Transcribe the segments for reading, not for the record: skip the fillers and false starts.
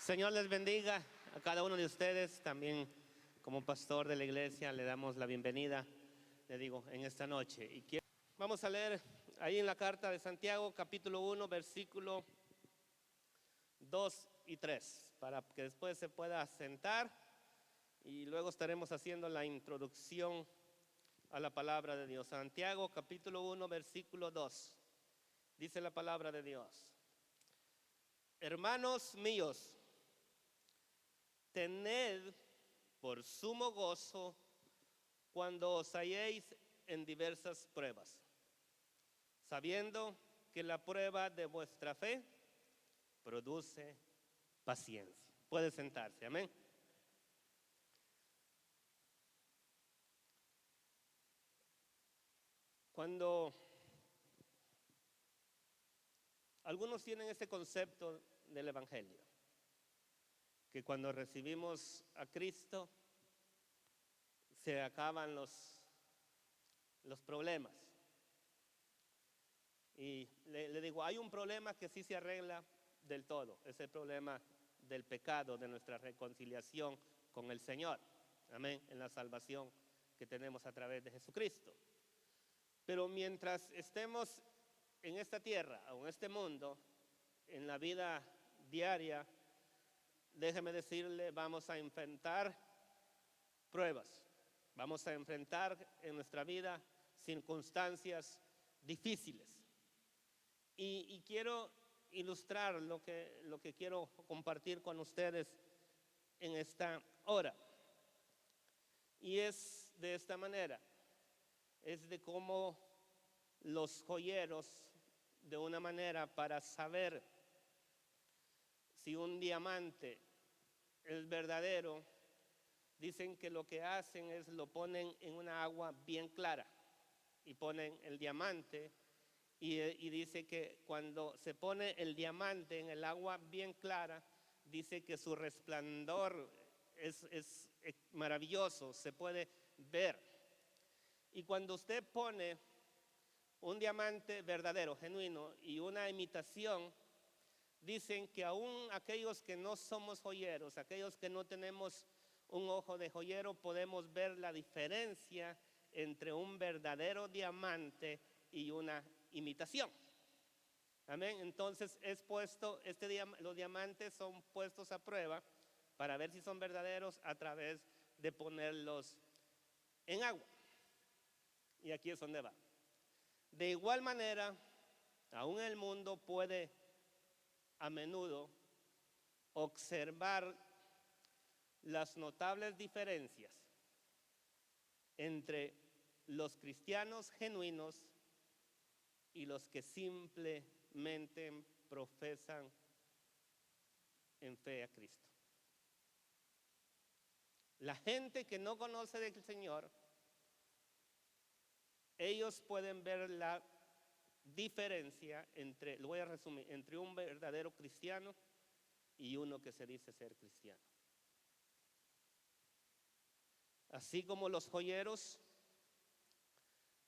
Señor les bendiga a cada uno de ustedes. También como pastor de la iglesia le damos la bienvenida, le digo, en esta noche. Vamos a leer ahí en la carta de Santiago, capítulo 1, versículo 2 y 3, para que después se pueda sentar y luego estaremos haciendo la introducción a la palabra de Dios. Santiago, capítulo 1, versículo 2. Dice la palabra de Dios: hermanos míos, tened por sumo gozo cuando os halléis en diversas pruebas, sabiendo que la prueba de vuestra fe produce paciencia. Puede sentarse, amén. Cuando algunos tienen este concepto del evangelio, que cuando recibimos a Cristo se acaban los problemas. Y le digo, hay un problema que sí se arregla del todo, es el problema del pecado, de nuestra reconciliación con el Señor, amén, en la salvación que tenemos a través de Jesucristo. Pero mientras estemos en esta tierra o en este mundo, en la vida diaria, déjeme decirle, vamos a enfrentar pruebas, vamos a enfrentar en nuestra vida circunstancias difíciles. Y quiero ilustrar lo que quiero compartir con ustedes en esta hora. Y es de esta manera, es de cómo los joyeros, de una manera para saber si un diamante es verdadero, dicen que lo que hacen es lo ponen en una agua bien clara y ponen el diamante y dice que cuando se pone el diamante en el agua bien clara, dice que su resplandor es maravilloso, se puede ver. Y cuando usted pone un diamante verdadero, genuino, y una imitación, dicen que aún aquellos que no somos joyeros, aquellos que no tenemos un ojo de joyero, podemos ver la diferencia entre un verdadero diamante y una imitación. Amén. Entonces los diamantes son puestos a prueba para ver si son verdaderos a través de ponerlos en agua. Y aquí es donde va. De igual manera, aún el mundo puede a menudo observar las notables diferencias entre los cristianos genuinos y los que simplemente profesan en fe a Cristo. La gente que no conoce del Señor, ellos pueden ver la diferencia entre, lo voy a resumir, entre un verdadero cristiano y uno que se dice ser cristiano. Así como los joyeros,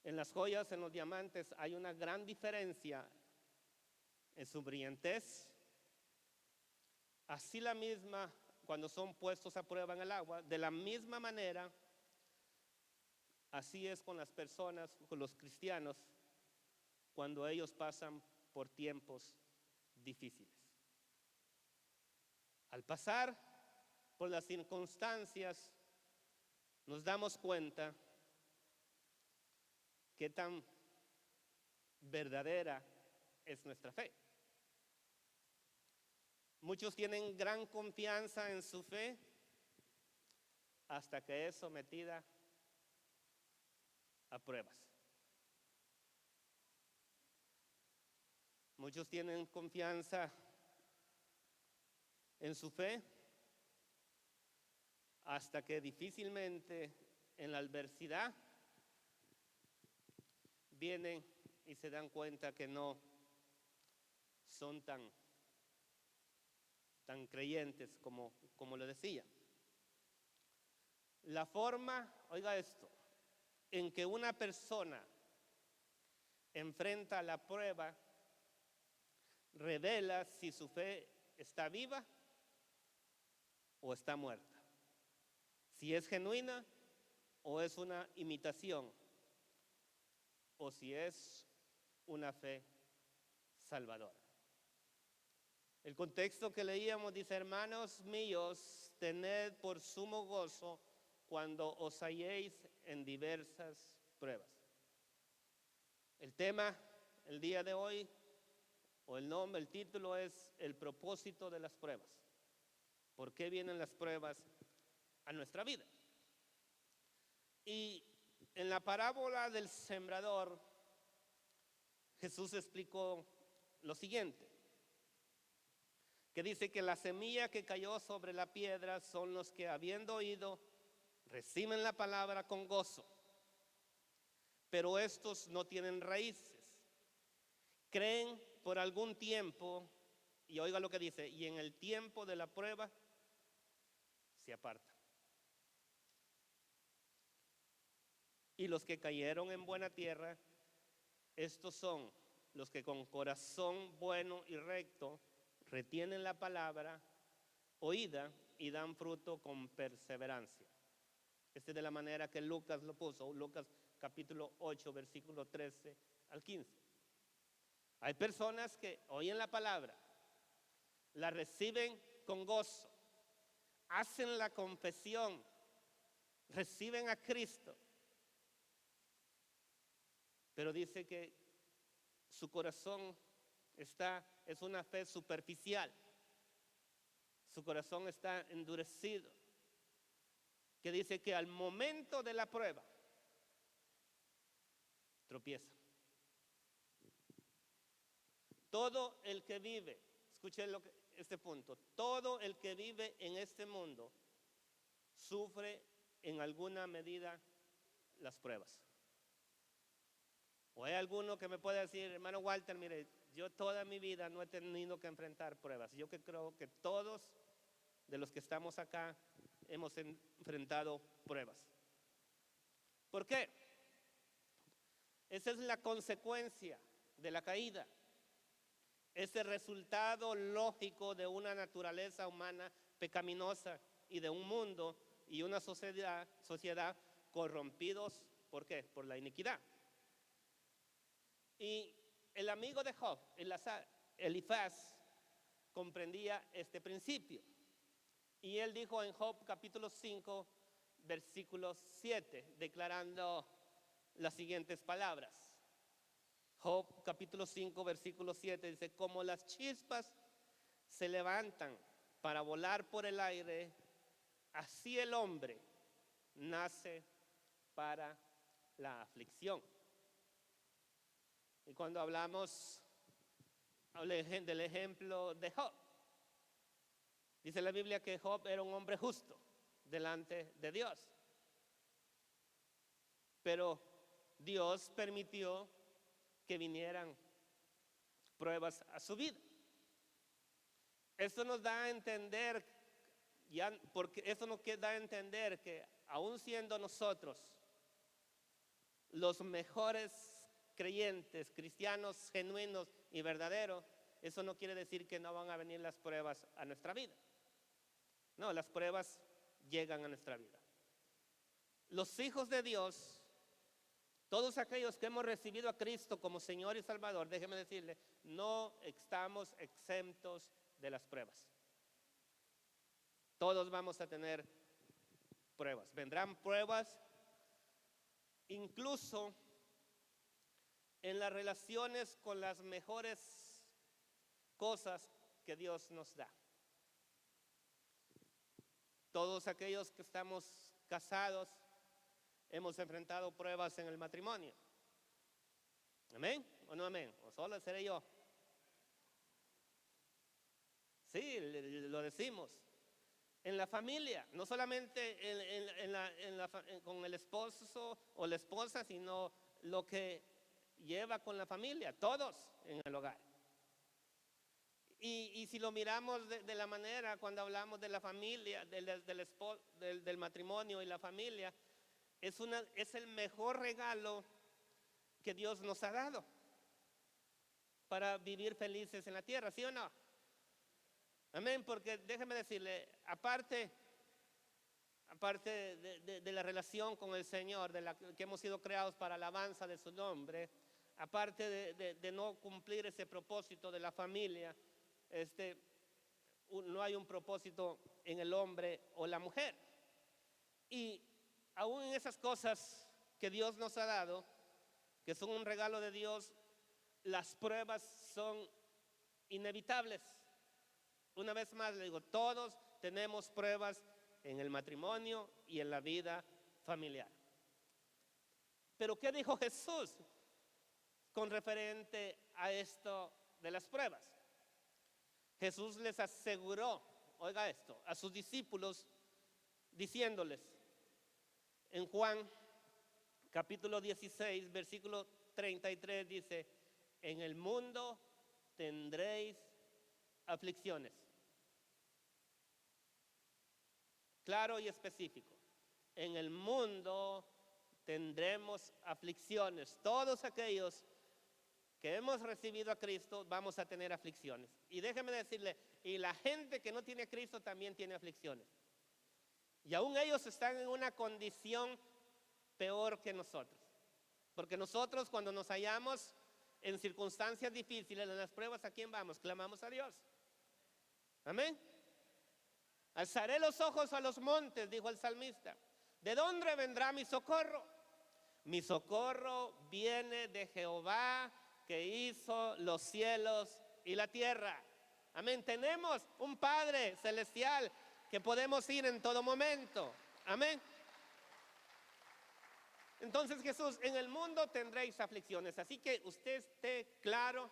en las joyas, en los diamantes, hay una gran diferencia en su brillantez. Así la misma, cuando son puestos a prueba en el agua, de la misma manera, así es con las personas, con los cristianos, cuando ellos pasan por tiempos difíciles. Al pasar por las circunstancias, nos damos cuenta qué tan verdadera es nuestra fe. Muchos tienen gran confianza en su fe hasta que es sometida a pruebas. Muchos tienen confianza en su fe hasta que difícilmente en la adversidad vienen y se dan cuenta que no son tan creyentes como lo decía. La forma, oiga esto, en que una persona enfrenta la prueba revela si su fe está viva o está muerta. Si es genuina o es una imitación, o si es una fe salvadora. El contexto que leíamos dice: hermanos míos, tened por sumo gozo cuando os halléis en diversas pruebas. El tema el día de hoy, o el nombre, el título es el propósito de las pruebas. ¿Por qué vienen las pruebas a nuestra vida? Y en la parábola del sembrador, Jesús explicó lo siguiente, que dice que la semilla que cayó sobre la piedra son los que, habiendo oído, reciben la palabra con gozo, pero estos no tienen raíces, creen por algún tiempo, y oiga lo que dice, y en el tiempo de la prueba se apartan. Y los que cayeron en buena tierra, estos son los que con corazón bueno y recto retienen la palabra oída y dan fruto con perseverancia. Esta es de la manera que Lucas lo puso, Lucas capítulo 8, versículo 13 al 15. Hay personas que oyen la palabra, la reciben con gozo, hacen la confesión, reciben a Cristo, pero dice que su corazón es una fe superficial. Su corazón está endurecido. Que dice que al momento de la prueba tropieza. Todo el que vive, escuchen este punto, todo el que vive en este mundo sufre en alguna medida las pruebas. ¿O hay alguno que me pueda decir: hermano Walter, mire, yo toda mi vida no he tenido que enfrentar pruebas? Yo creo que todos de los que estamos acá hemos enfrentado pruebas. ¿Por qué? Esa es la consecuencia de la caída. Es el resultado lógico de una naturaleza humana pecaminosa y de un mundo y una sociedad corrompidos. ¿Por qué? Por la iniquidad. Y el amigo de Job, Elifaz, comprendía este principio. Y él dijo en Job capítulo 5, versículo 7, declarando las siguientes palabras. Job capítulo 5, versículo 7 dice: como las chispas se levantan para volar por el aire, así el hombre nace para la aflicción. Y cuando hablamos del ejemplo de Job, dice la Biblia que Job era un hombre justo delante de Dios. Pero Dios permitió que vinieran pruebas a su vida. Esto nos da a entender, porque eso nos da a entender que aun siendo nosotros los mejores creyentes, cristianos genuinos y verdaderos, eso no quiere decir que no van a venir las pruebas a nuestra vida. No, las pruebas llegan a nuestra vida. Los hijos de Dios, todos aquellos que hemos recibido a Cristo como Señor y Salvador, déjeme decirle, no estamos exentos de las pruebas. Todos vamos a tener pruebas. Vendrán pruebas incluso en las relaciones con las mejores cosas que Dios nos da. Todos aquellos que estamos casados hemos enfrentado pruebas en el matrimonio. ¿Amén o no amén? ¿O solo seré yo? Sí, lo decimos. En la familia, no solamente con el esposo o la esposa, sino lo que lleva con la familia, todos en el hogar. Y si lo miramos de la manera, cuando hablamos de la familia, del matrimonio y la familia, es el mejor regalo que Dios nos ha dado para vivir felices en la tierra, ¿sí o no? Amén, porque déjeme decirle, aparte de la relación con el Señor, que hemos sido creados para alabanza de su nombre, aparte de no cumplir ese propósito de la familia, no hay un propósito en el hombre o la mujer. Y aún en esas cosas que Dios nos ha dado, que son un regalo de Dios, las pruebas son inevitables. Una vez más le digo, todos tenemos pruebas en el matrimonio y en la vida familiar. Pero ¿qué dijo Jesús con referente a esto de las pruebas? Jesús les aseguró, oiga esto, a sus discípulos, diciéndoles en Juan capítulo 16, versículo 33, dice: en el mundo tendréis aflicciones. Claro y específico. En el mundo tendremos aflicciones. Todos aquellos que hemos recibido a Cristo vamos a tener aflicciones. Y déjeme decirle, y la gente que no tiene a Cristo también tiene aflicciones. Y aún ellos están en una condición peor que nosotros. Porque nosotros, cuando nos hallamos en circunstancias difíciles, en las pruebas, ¿a quién vamos? Clamamos a Dios. Amén. Alzaré los ojos a los montes, dijo el salmista. ¿De dónde vendrá mi socorro? Mi socorro viene de Jehová, que hizo los cielos y la tierra. Amén. Tenemos un Padre celestial que podemos ir en todo momento. Amén. Entonces Jesús, en el mundo tendréis aflicciones. Así que usted esté claro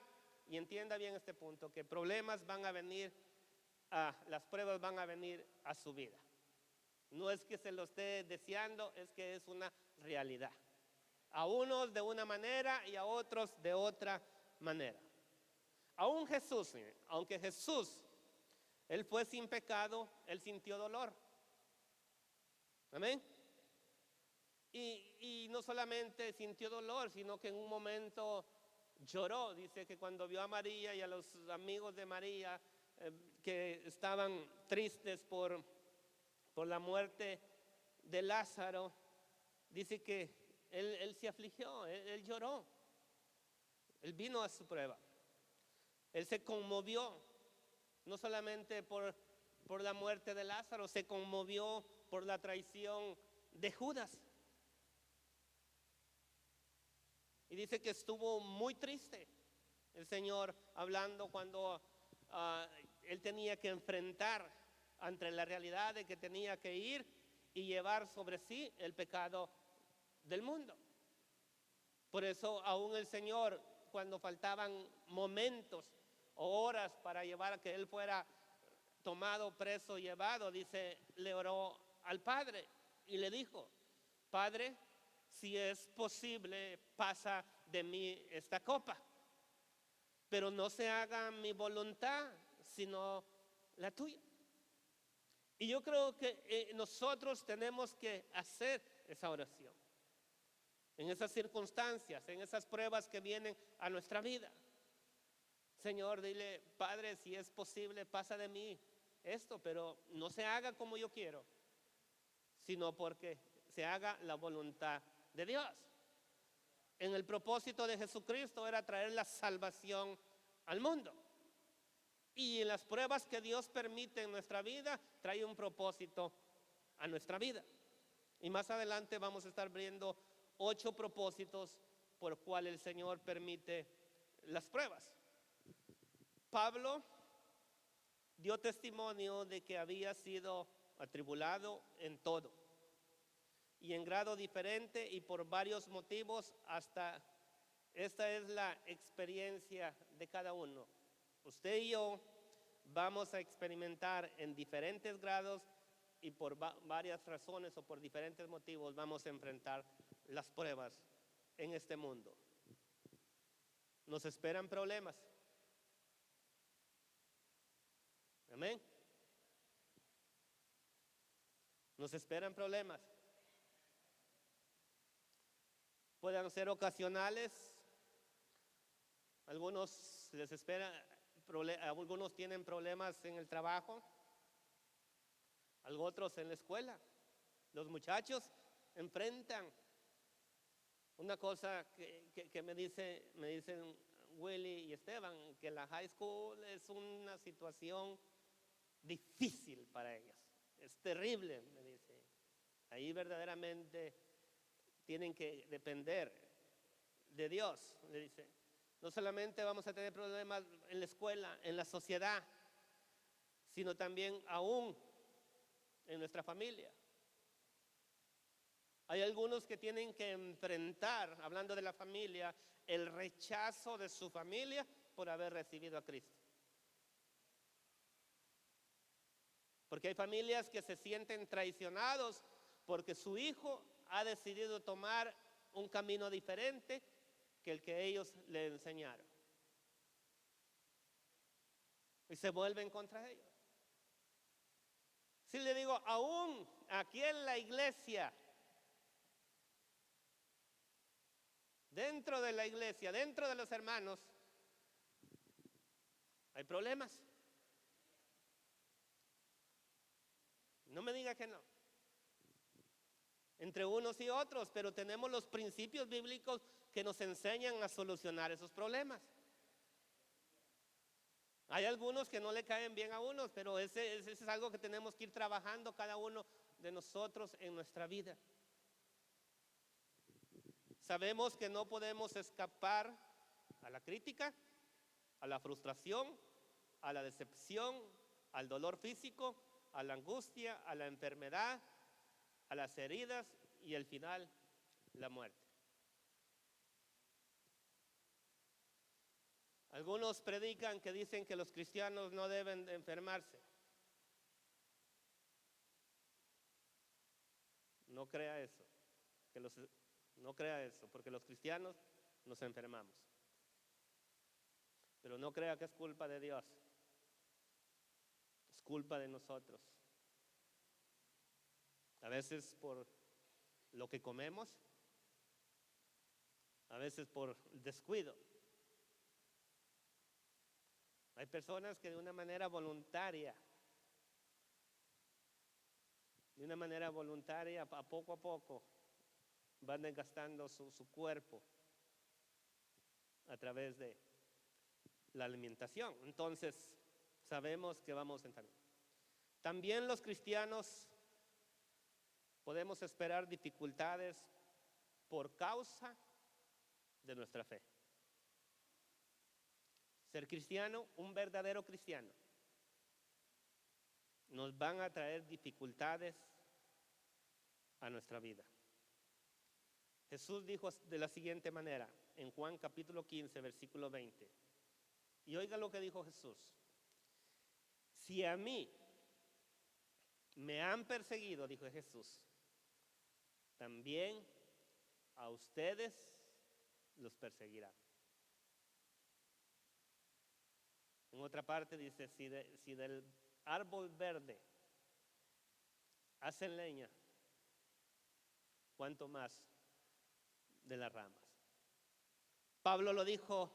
y entienda bien este punto, que problemas van a venir, las pruebas van a venir a su vida. No es que se lo esté deseando, es que es una realidad. A unos de una manera y a otros de otra manera. Aún Jesús, aunque Jesús, Él fue sin pecado, Él sintió dolor. Amén. Y no solamente sintió dolor, sino que en un momento lloró. Dice que cuando vio a María y a los amigos de María que estaban tristes por la muerte de Lázaro, dice que él se afligió, él lloró. Él vino a su prueba. Él se conmovió, no solamente por la muerte de Lázaro, se conmovió por la traición de Judas. Y dice que estuvo muy triste el Señor hablando cuando Él tenía que enfrentar ante la realidad de que tenía que ir y llevar sobre sí el pecado del mundo. Por eso aún el Señor, cuando faltaban momentos o horas para llevar a que Él fuera tomado, preso, llevado, dice, le oró al Padre y le dijo: Padre, si es posible, pasa de mí esta copa, pero no se haga mi voluntad, sino la tuya. Y yo creo que nosotros tenemos que hacer esa oración en esas circunstancias, en esas pruebas que vienen a nuestra vida. Señor, dile: Padre, si es posible, pasa de mí esto, pero no se haga como yo quiero, sino porque se haga la voluntad de Dios. En el propósito de Jesucristo era traer la salvación al mundo. Y en las pruebas que Dios permite en nuestra vida, trae un propósito a nuestra vida. Y más adelante vamos a estar viendo 8 propósitos por cual el Señor permite las pruebas. Pablo dio testimonio de que había sido atribulado en todo, y en grado diferente y por varios motivos. Hasta esta es la experiencia de cada uno. Usted y yo vamos a experimentar en diferentes grados y por varias razones o por diferentes motivos vamos a enfrentar las pruebas en este mundo. Nos esperan problemas. Amén. Nos esperan problemas. Pueden ser ocasionales. Algunos les esperan algunos tienen problemas en el trabajo, otros en la escuela. Los muchachos enfrentan una cosa que me dicen Willy y Esteban, que la high school es una situación difícil para ellos. Es terrible, me dice. Ahí verdaderamente tienen que depender de Dios, le dice. No solamente vamos a tener problemas en la escuela, en la sociedad, sino también aún en nuestra familia. Hay algunos que tienen que enfrentar, hablando de la familia, el rechazo de su familia por haber recibido a Cristo. Porque hay familias que se sienten traicionados porque su hijo ha decidido tomar un camino diferente que el que ellos le enseñaron. Y se vuelven contra ellos. Si le digo, aún aquí en la iglesia, dentro de la iglesia, dentro de los hermanos, hay problemas. No me diga que no. Entre unos y otros, pero tenemos los principios bíblicos que nos enseñan a solucionar esos problemas. Hay algunos que no le caen bien a unos, pero ese es algo que tenemos que ir trabajando cada uno de nosotros en nuestra vida. Sabemos que no podemos escapar a la crítica, a la frustración, a la decepción, al dolor físico, a la angustia, a la enfermedad, a las heridas y al final, la muerte. Algunos predican que dicen que los cristianos no deben de enfermarse. No crea eso, no crea eso, porque los cristianos nos enfermamos. Pero no crea que es culpa de Dios, es culpa de nosotros. A veces por lo que comemos, a veces por descuido. Hay personas que de una manera voluntaria, a poco, van desgastando su cuerpo a través de la alimentación. Entonces, sabemos que vamos a enfermar. También los cristianos podemos esperar dificultades por causa de nuestra fe. Ser cristiano, un verdadero cristiano, nos van a traer dificultades a nuestra vida. Jesús dijo de la siguiente manera, en Juan capítulo 15, versículo 20. Y oiga lo que dijo Jesús. Si a mí me han perseguido, dijo Jesús, también a ustedes los perseguirán. En otra parte dice, si del árbol verde hacen leña, ¿cuánto más de las ramas? Pablo lo dijo,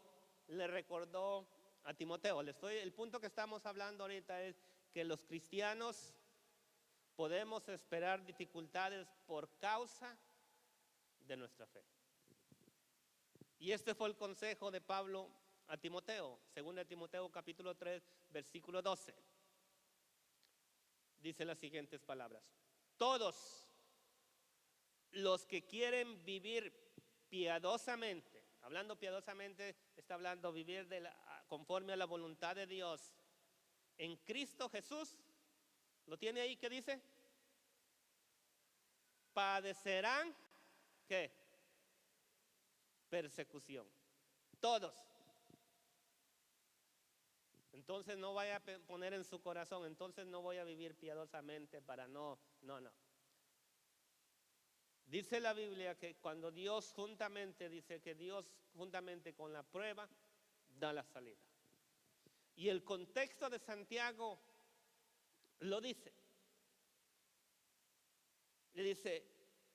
le recordó a Timoteo. El punto que estamos hablando ahorita es que los cristianos podemos esperar dificultades por causa de nuestra fe. Y este fue el consejo de Pablo a Timoteo, según Timoteo capítulo 3, versículo 12. Dice las siguientes palabras: todos los que quieren vivir piadosamente, hablando piadosamente, está hablando vivir conforme a la voluntad de Dios en Cristo Jesús. ¿Lo tiene ahí? ¿Qué dice? Padecerán, ¿qué? Persecución. Todos. Entonces no vaya a poner en su corazón, entonces no voy a vivir piadosamente para no. Dice la Biblia que cuando Dios juntamente con la prueba da la salida. Y el contexto de Santiago lo dice. Le dice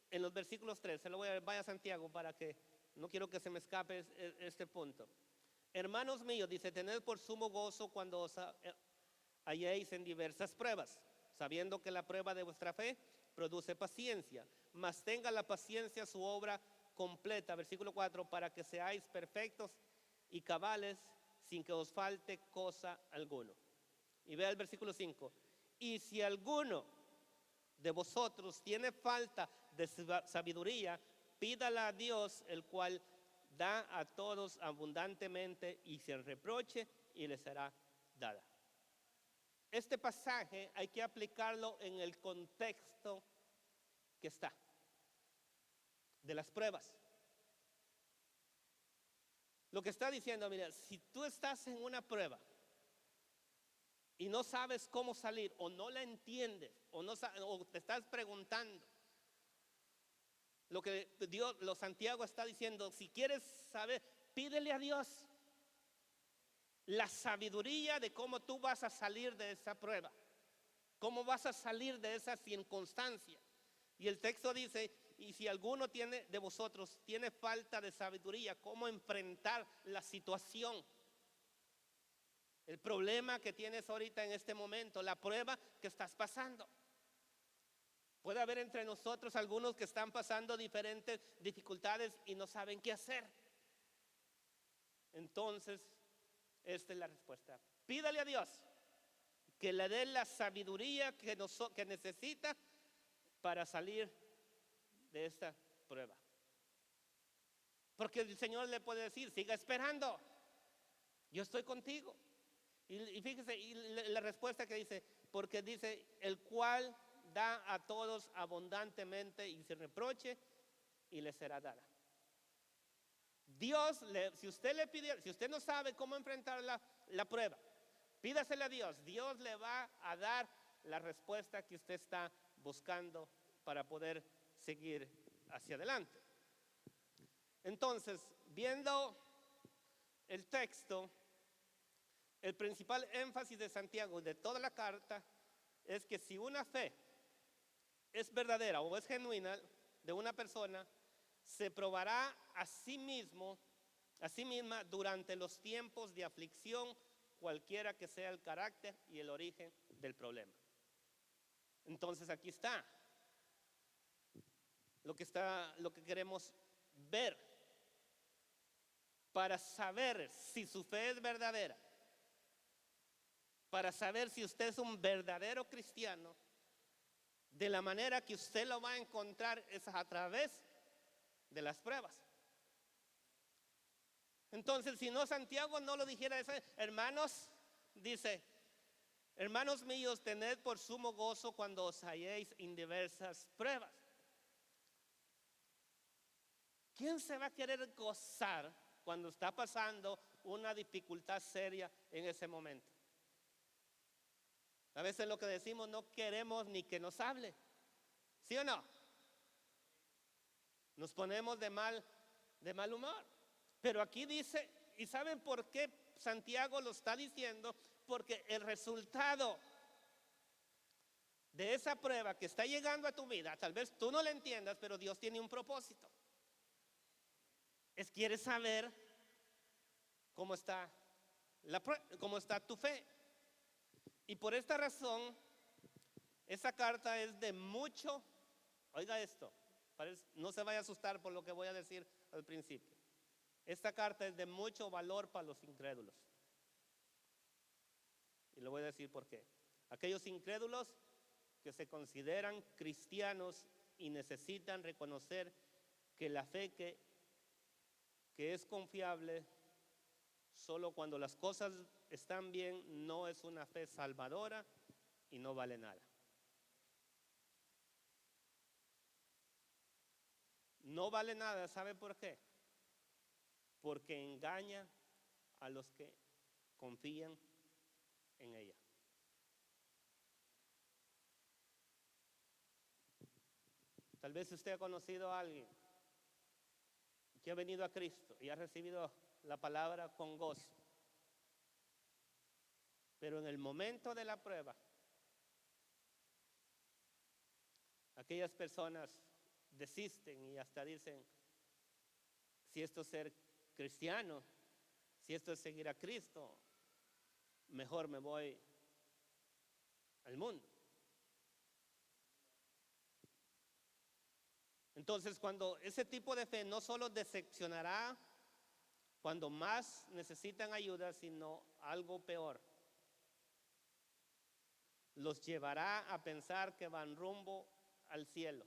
en los versículos 3, vaya a Santiago para que no quiero que se me escape este punto. Hermanos míos, dice, tened por sumo gozo cuando os halléis en diversas pruebas, sabiendo que la prueba de vuestra fe produce paciencia, mas tenga la paciencia su obra completa, versículo 4, para que seáis perfectos y cabales sin que os falte cosa alguno. Y vea el versículo 5, y si alguno de vosotros tiene falta de sabiduría, pídala a Dios, el cual da a todos abundantemente y sin reproche, y le será dada. Este pasaje hay que aplicarlo en el contexto que está, de las pruebas. Lo que está diciendo, mira, si tú estás en una prueba y no sabes cómo salir, o no la entiendes, o te estás preguntando, lo que Santiago está diciendo, si quieres saber, pídele a Dios la sabiduría de cómo tú vas a salir de esa prueba, cómo vas a salir de esa circunstancia. Y el texto dice, y si alguno de vosotros tiene falta de sabiduría, cómo enfrentar la situación, el problema que tienes ahorita en este momento, la prueba que estás pasando. Puede haber entre nosotros algunos que están pasando diferentes dificultades y no saben qué hacer. Entonces, esta es la respuesta. Pídale a Dios que le dé la sabiduría que necesita para salir de esta prueba. Porque el Señor le puede decir, siga esperando, yo estoy contigo. Y fíjese, y la respuesta que dice, porque dice, el cual da a todos abundantemente y sin reproche, y le será dada. Dios, si usted le pide, si usted no sabe cómo enfrentar la prueba, pídasela a Dios. Dios le va a dar la respuesta que usted está buscando para poder seguir hacia adelante. Entonces, viendo el texto, el principal énfasis de Santiago de toda la carta es que si una fe es verdadera o es genuina de una persona, se probará a sí misma durante los tiempos de aflicción, cualquiera que sea el carácter y el origen del problema. Entonces aquí está lo que queremos ver para saber si su fe es verdadera, para saber si usted es un verdadero cristiano. De la manera que usted lo va a encontrar es a través de las pruebas. Entonces, si no, Santiago no lo dijera eso. Hermanos, dice, hermanos míos, tened por sumo gozo cuando os halléis en diversas pruebas. ¿Quién se va a querer gozar cuando está pasando una dificultad seria en ese momento? A veces lo que decimos, no queremos ni que nos hable, ¿sí o no? Nos ponemos de mal humor. Pero aquí dice, ¿y saben por qué Santiago lo está diciendo? Porque el resultado de esa prueba que está llegando a tu vida, tal vez tú no la entiendas, pero Dios tiene un propósito. Quiere saber cómo está tu fe. Y por esta razón, esa carta es de mucho, oiga esto, no se vaya a asustar por lo que voy a decir al principio. Esta carta es de mucho valor para los incrédulos. Y le voy a decir por qué. Aquellos incrédulos que se consideran cristianos y necesitan reconocer que la fe que es confiable solo cuando las cosas están bien, no es una fe salvadora y no vale nada. No vale nada, ¿sabe por qué? Porque engaña a los que confían en ella. Tal vez usted ha conocido a alguien que ha venido a Cristo y ha recibido la palabra con gozo, pero en el momento de la prueba, aquellas personas desisten y hasta dicen, si esto es ser cristiano, Si esto es seguir a Cristo, mejor me voy al mundo. Entonces, cuando ese tipo de fe no solo decepcionará cuando más necesitan ayuda, sino algo peor, los llevará a pensar que van rumbo al cielo.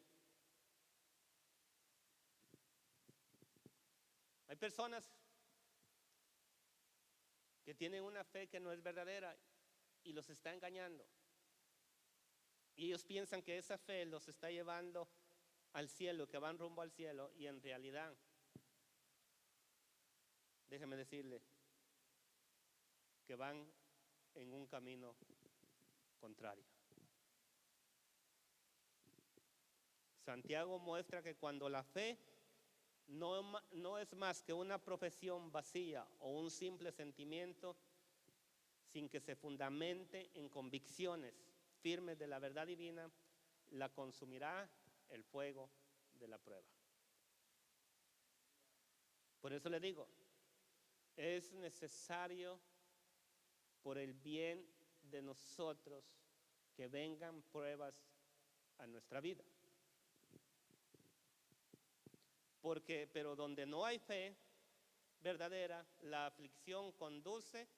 Hay personas que tienen una fe que no es verdadera y los está engañando. Y ellos piensan que esa fe los está llevando al cielo, que van rumbo al cielo, y en realidad, déjeme decirle, que van en un camino contrario. Santiago muestra que cuando la fe no es más que una profesión vacía o un simple sentimiento sin que se fundamente en convicciones firmes de la verdad divina, la consumirá el fuego de la prueba. Por eso le digo, es necesario por el bien de nosotros que vengan pruebas a nuestra vida. Pero donde no hay fe verdadera, la aflicción conduce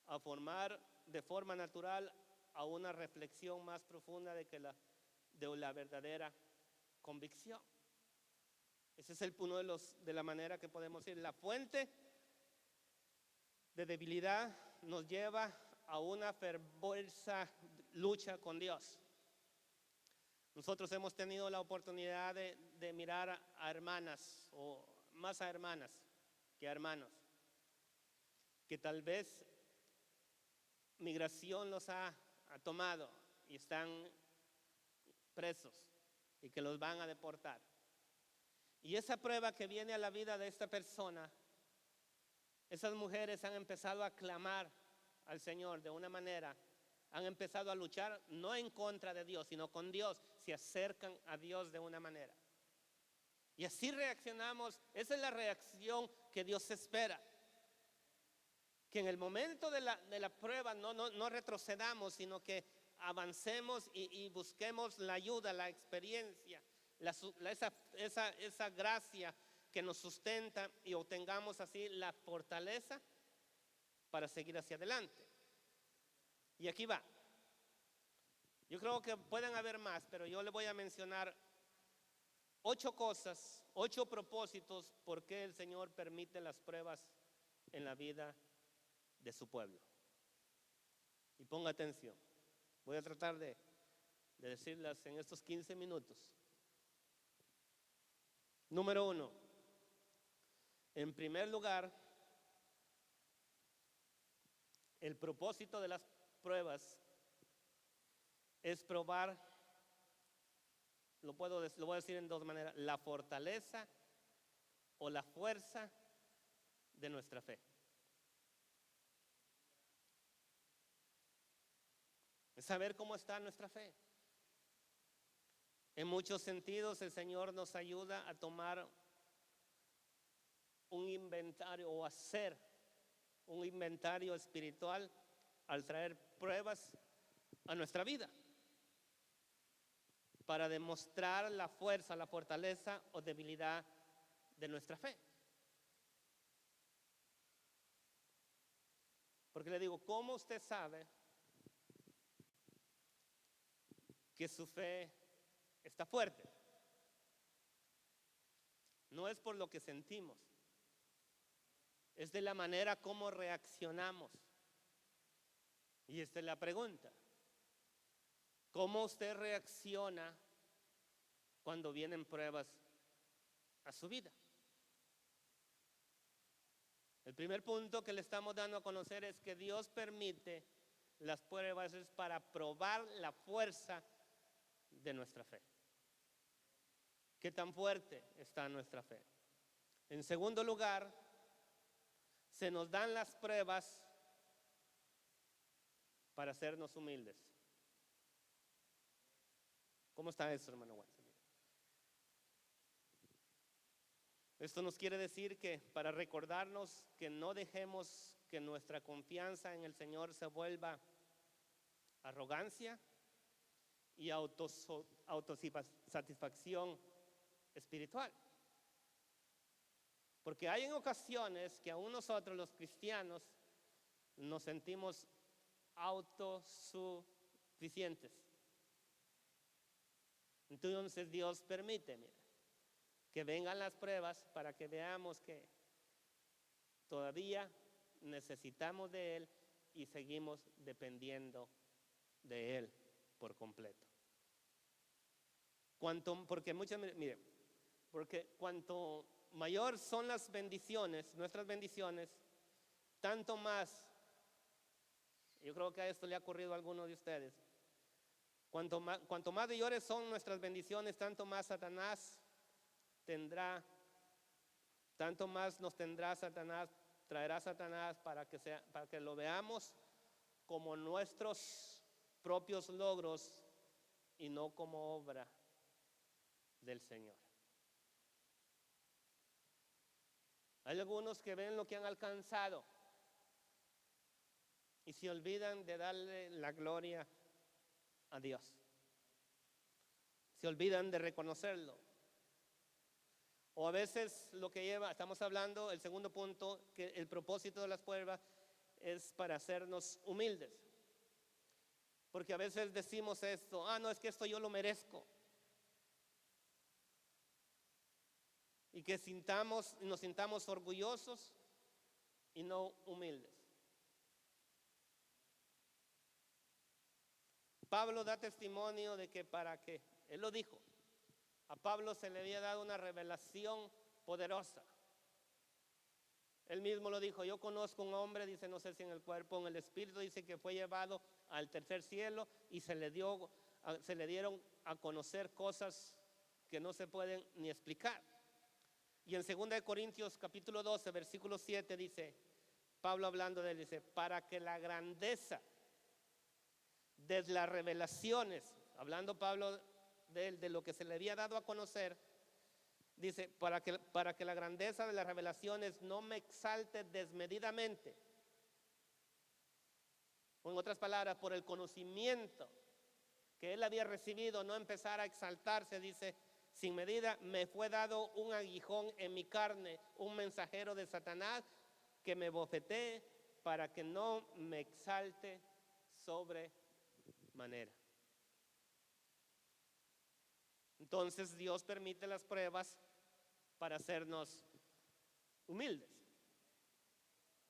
a formar de forma natural a una reflexión más profunda de la verdadera convicción. Ese es uno de la manera que podemos decir. La fuente de debilidad nos lleva a una fervorosa lucha con Dios. Nosotros hemos tenido la oportunidad de mirar a hermanas, o más a hermanas que a hermanos, que tal vez migración los ha tomado y están presos y que los van a deportar. Y esa prueba que viene a la vida de esta persona, esas mujeres han empezado a clamar al Señor de una manera, han empezado a luchar no en contra de Dios, sino con Dios, se acercan a Dios de una manera. Y así reaccionamos, esa es la reacción que Dios espera. Que en el momento de la prueba no retrocedamos, sino que avancemos y busquemos la ayuda, la experiencia, esa gracia que nos sustenta y obtengamos así la fortaleza para seguir hacia adelante. Y aquí va. Yo creo que pueden haber más, pero yo le voy a mencionar 8 cosas, 8 propósitos por qué el Señor permite las pruebas en la vida de su pueblo. Y ponga atención. Voy a tratar de decirlas en estos 15 minutos. Número 1. En primer lugar, el propósito de las pruebas es probar, lo voy a decir en 2 maneras, la fortaleza o la fuerza de nuestra fe. Es saber cómo está nuestra fe. En muchos sentidos el Señor nos ayuda a tomar un inventario o hacer un inventario espiritual al traer pruebas a nuestra vida para demostrar la fuerza, la fortaleza o debilidad de nuestra fe. Porque le digo, ¿cómo usted sabe que su fe está fuerte? No es por lo que sentimos, es de la manera como reaccionamos. Y esta es la pregunta: ¿cómo usted reacciona cuando vienen pruebas a su vida? El primer punto que le estamos dando a conocer es que Dios permite las pruebas es para probar la fuerza de nuestra fe. ¿Qué tan fuerte está nuestra fe? En segundo lugar, se nos dan las pruebas para hacernos humildes. ¿Cómo está eso, hermano Watson? Esto nos quiere decir que para recordarnos que no dejemos que nuestra confianza en el Señor se vuelva arrogancia y autosatisfacción espiritual. Porque hay en ocasiones que aún nosotros los cristianos nos sentimos autosuficientes. Entonces Dios permite, mira, que vengan las pruebas para que veamos que todavía necesitamos de Él y seguimos dependiendo de Él por completo. Porque cuanto mayor son las bendiciones, nuestras bendiciones, tanto más, yo creo que a esto le ha ocurrido a algunos de ustedes, cuanto más mayores son nuestras bendiciones, tanto más Satanás tendrá, tanto más nos tendrá Satanás, traerá Satanás para que lo veamos como nuestros propios logros y no como obra del Señor. Hay algunos que ven lo que han alcanzado y se olvidan de darle la gloria a Dios. Se olvidan de reconocerlo. O a veces lo que estamos hablando, el segundo punto, que el propósito de las pruebas es para hacernos humildes. Porque a veces decimos esto, no, es que esto yo lo merezco. Y que nos sintamos orgullosos y no humildes. Pablo da testimonio de que él lo dijo, a Pablo se le había dado una revelación poderosa. Él mismo lo dijo, yo conozco un hombre, dice, no sé si en el cuerpo o en el espíritu, dice que fue llevado al tercer cielo y se le dieron a conocer cosas que no se pueden ni explicar. Y en 2 Corintios capítulo 12, versículo 7 dice, Pablo hablando de él, dice, para que la grandeza de las revelaciones, hablando Pablo de él, de lo que se le había dado a conocer, dice, para que la grandeza de las revelaciones no me exalte desmedidamente. O en otras palabras, por el conocimiento que él había recibido, no empezar a exaltarse, dice, sin medida me fue dado un aguijón en mi carne, un mensajero de Satanás que me bofetee para que no me exalte sobre manera. Entonces Dios permite las pruebas para hacernos humildes.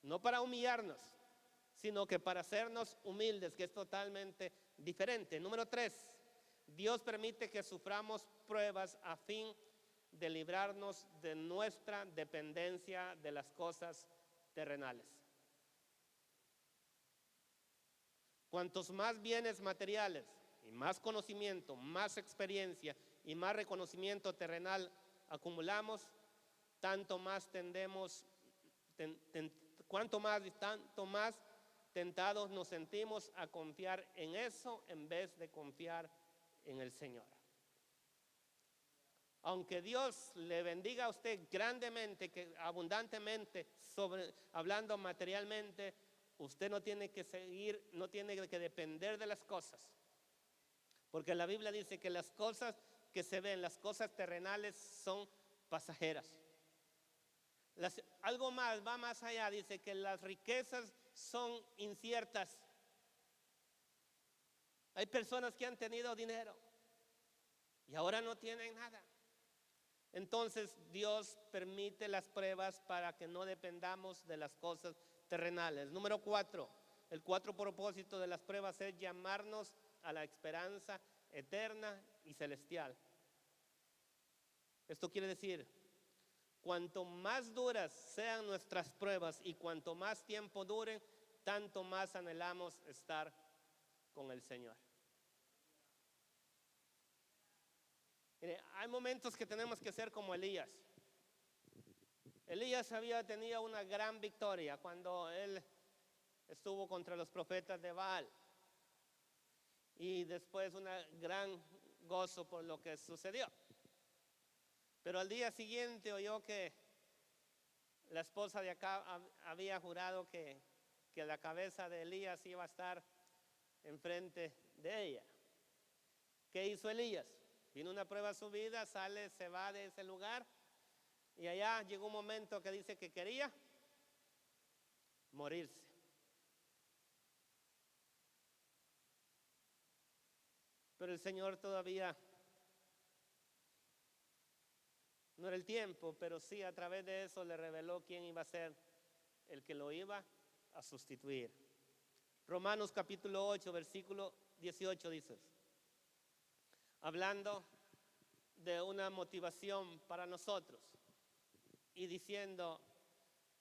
No para humillarnos, sino que para hacernos humildes, que es totalmente diferente. Número 3, Dios permite que suframos pruebas a fin de librarnos de nuestra dependencia de las cosas terrenales. Cuantos más bienes materiales y más conocimiento, más experiencia y más reconocimiento terrenal acumulamos, tanto más tanto más tentados nos sentimos a confiar en eso en vez de confiar en el Señor. Aunque Dios le bendiga a usted grandemente, abundantemente, hablando materialmente, usted no tiene que depender de las cosas. Porque la Biblia dice que las cosas que se ven, las cosas terrenales son pasajeras. Algo más, va más allá, dice que las riquezas son inciertas. Hay personas que han tenido dinero y ahora no tienen nada. Entonces Dios permite las pruebas para que no dependamos de las cosas terrenales. Número 4, el cuarto propósito de las pruebas es llamarnos a la esperanza eterna y celestial. Esto quiere decir, cuanto más duras sean nuestras pruebas y cuanto más tiempo duren, tanto más anhelamos estar con el Señor. Mire, hay momentos que tenemos que ser como Elías. Elías había tenido una gran victoria cuando él estuvo contra los profetas de Baal. Y después un gran gozo por lo que sucedió. Pero al día siguiente oyó que la esposa de acá había jurado que la cabeza de Elías iba a estar enfrente de ella. ¿Qué hizo Elías? Vino una prueba a su vida, sale, se va de ese lugar y allá llegó un momento que dice que quería morirse. Pero el Señor todavía no era el tiempo, pero sí a través de eso le reveló quién iba a ser el que lo iba a sustituir. Romanos capítulo 8, versículo 18 dice, hablando de una motivación para nosotros y diciendo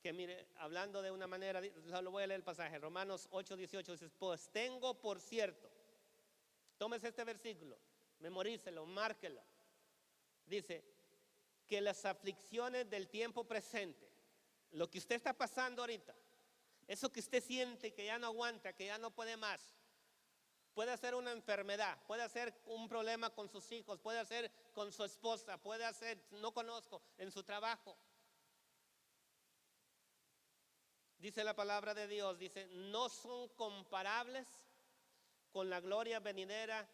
que mire, hablando de una manera, lo voy a leer el pasaje, Romanos 8, 18 dice, pues tengo por cierto, tómese este versículo, memorícelo, márquelo, dice que las aflicciones del tiempo presente, lo que usted está pasando ahorita, eso que usted siente que ya no aguanta, que ya no puede más, puede ser una enfermedad, puede ser un problema con sus hijos, puede ser con su esposa, puede ser, no conozco, en su trabajo. Dice la palabra de Dios, dice, no son comparables con la gloria venidera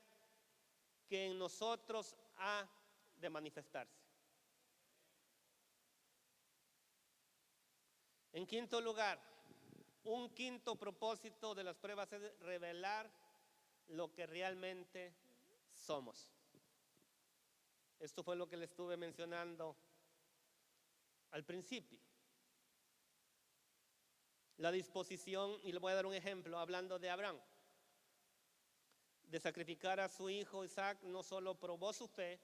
que en nosotros ha de manifestarse. En quinto lugar, un quinto propósito de las pruebas es revelar lo que realmente somos. Esto fue lo que le estuve mencionando al principio. La disposición, y le voy a dar un ejemplo, hablando de Abraham, de sacrificar a su hijo Isaac, no solo probó su fe,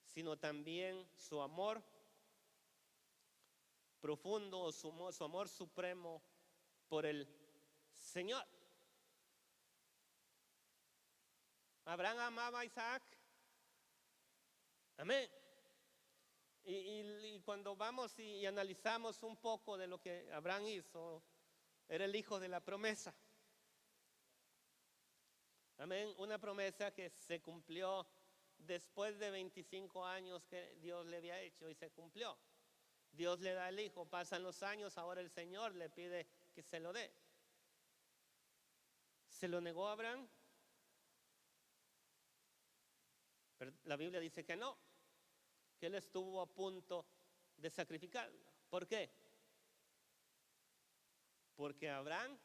sino también su amor profundo, su amor supremo por el Señor. Abraham amaba a Isaac. Amén. Y cuando vamos y analizamos un poco de lo que Abraham hizo, era el hijo de la promesa. Amén. Una promesa que se cumplió después de 25 años que Dios le había hecho y se cumplió. Dios le da el hijo, pasan los años, ahora el Señor le pide que se lo dé. ¿Se lo negó a Abraham? Pero la Biblia dice que no, que él estuvo a punto de sacrificarlo. ¿Por qué? Porque Abraham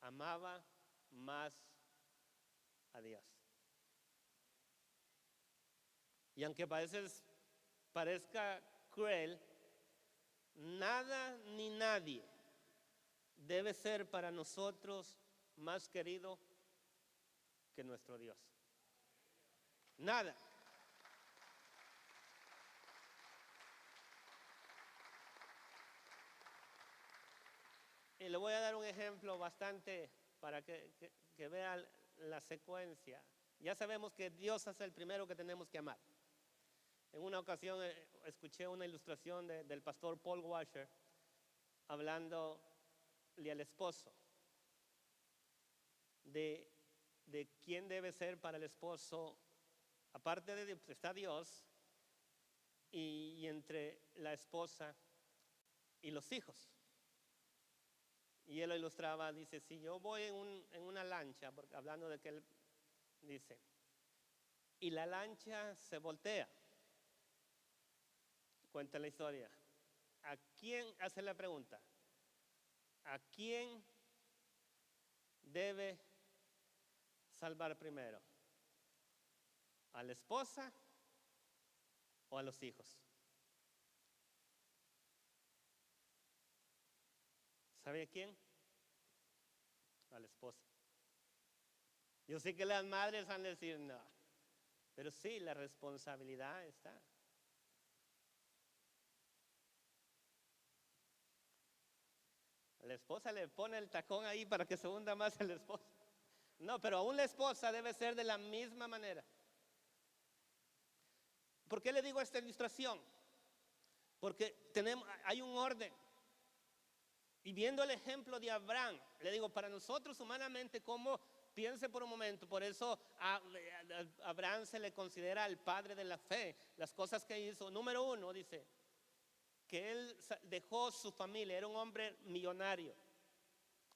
amaba más a Dios. Y aunque parezca cruel, nada ni nadie debe ser para nosotros más querido que nuestro Dios. Nada. Y le voy a dar un ejemplo bastante para que vean la secuencia. Ya sabemos que Dios es el primero que tenemos que amar. En una ocasión escuché una ilustración del pastor Paul Washer hablándole al esposo de quién debe ser para el esposo, aparte de Dios, está Dios, y entre la esposa y los hijos. Y él lo ilustraba, dice, si yo voy en una lancha, porque hablando de que él dice, y la lancha se voltea, cuenta la historia, ¿a quién hace la pregunta? ¿A quién debe salvar primero? ¿A la esposa o a los hijos? ¿Sabe a quién? A la esposa. Yo sé que las madres van a decir no, pero sí, la responsabilidad está. La esposa le pone el tacón ahí para que se hunda más el esposo. No, pero aún la esposa debe ser de la misma manera. ¿Por qué le digo esta ilustración? Porque hay un orden. Y viendo el ejemplo de Abraham, le digo, para nosotros humanamente, ¿cómo Piense por un momento, por eso a Abraham se le considera el padre de la fe. Las cosas que hizo, número uno, dice, que él dejó su familia, era un hombre millonario.